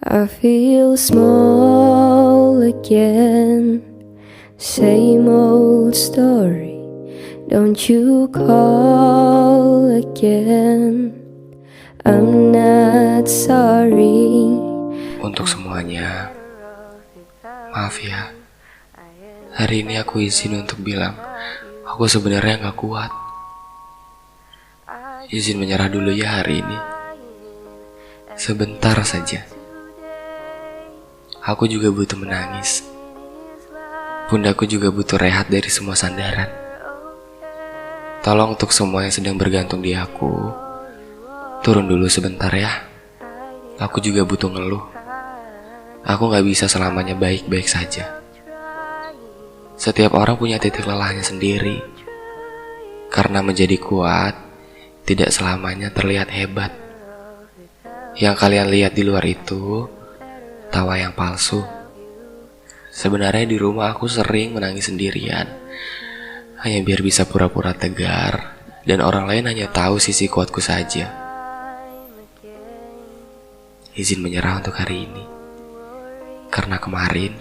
I feel small again. Same old story. Don't you call again. I'm not sorry. Untuk semuanya, maaf ya. Hari ini aku izin untuk bilang aku sebenarnya gak kuat. Izin menyerah dulu ya hari ini. Sebentar saja. Aku juga butuh menangis. Pundaku juga butuh rehat dari semua sandaran. Tolong untuk semua yang sedang bergantung di aku, turun dulu sebentar ya. Aku juga butuh ngeluh. Aku gak bisa selamanya baik-baik saja. Setiap orang punya titik lelahnya sendiri. Karena menjadi kuat tidak selamanya terlihat hebat. Yang kalian lihat di luar itu tawa yang palsu. Sebenarnya di rumah aku sering menangis sendirian, hanya biar bisa pura-pura tegar dan orang lain hanya tahu sisi kuatku saja. Izin menyerah untuk hari ini, karena kemarin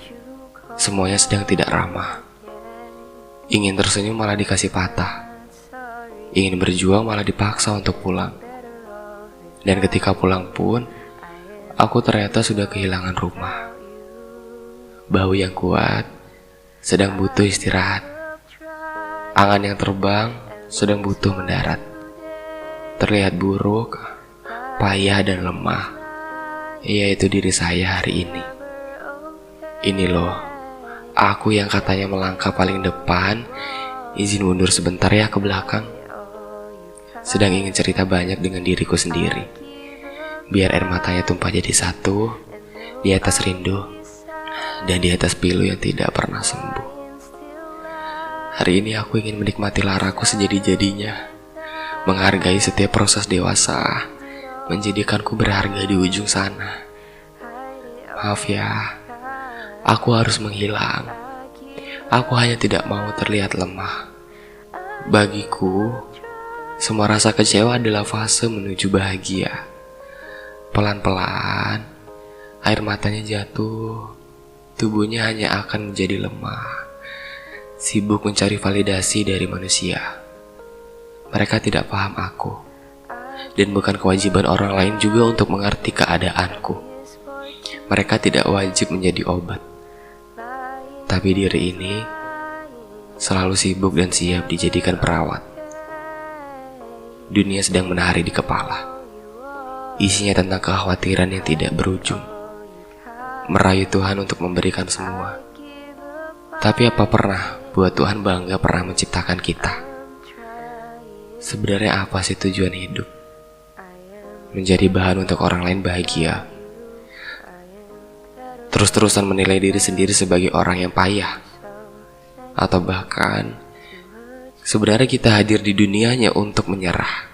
semuanya sedang tidak ramah. Ingin tersenyum malah dikasih patah. Ingin berjuang malah dipaksa untuk pulang. Dan ketika pulang pun, aku ternyata sudah kehilangan rumah. Bahu yang kuat sedang butuh istirahat. Angan yang terbang sedang butuh mendarat. Terlihat buruk, payah dan lemah, yaitu diri saya hari ini. Ini loh, aku yang katanya melangkah paling depan, izin mundur sebentar ya ke belakang. Sedang ingin cerita banyak dengan diriku sendiri, biar air matanya tumpah jadi satu, di atas rindu, dan di atas pilu yang tidak pernah sembuh. Hari ini aku ingin menikmati laraku sejadi-jadinya, menghargai setiap proses dewasa, menjadikanku berharga di ujung sana. Maaf ya, aku harus menghilang. Aku hanya tidak mau terlihat lemah. Bagiku, semua rasa kecewa adalah fase menuju bahagia. Pelan-pelan, air matanya jatuh. Tubuhnya hanya akan menjadi lemah, sibuk mencari validasi dari manusia. Mereka tidak paham aku, dan bukan kewajiban orang lain juga untuk mengerti keadaanku. Mereka tidak wajib menjadi obat. Tapi diri ini selalu sibuk dan siap dijadikan perawat. Dunia sedang menari di kepala. Isinya tentang kekhawatiran yang tidak berujung. Merayu Tuhan untuk memberikan semua. Tapi apa pernah buat Tuhan bangga pernah menciptakan kita? Sebenarnya apa sih tujuan hidup? Menjadi bahan untuk orang lain bahagia. Terus-terusan menilai diri sendiri sebagai orang yang payah. Atau bahkan sebenarnya kita hadir di dunianya untuk menyerah.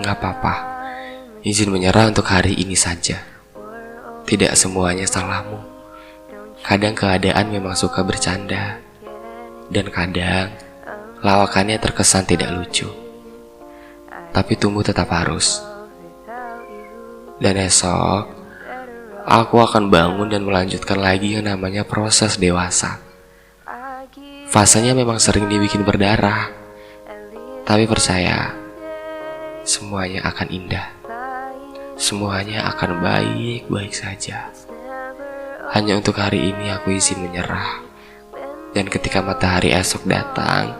Nggak apa-apa, izin menyerah untuk hari ini saja. Tidak semuanya salahmu. Kadang keadaan memang suka bercanda, dan kadang lawakannya terkesan tidak lucu. Tapi tumbuh tetap harus. Dan esok, aku akan bangun dan melanjutkan lagi yang namanya proses dewasa. Fasenya memang sering dibikin berdarah, tapi percaya, semuanya akan indah. Semuanya akan baik-baik saja. Hanya untuk hari ini aku izin menyerah. Dan ketika matahari esok datang,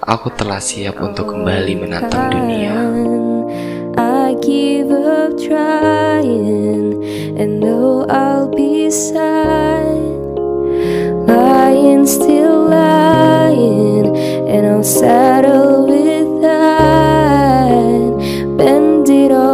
aku telah siap untuk kembali menatang dunia. I give up trying, and though I'll be sad, lying still lying, and I'll settle with that. Bend it all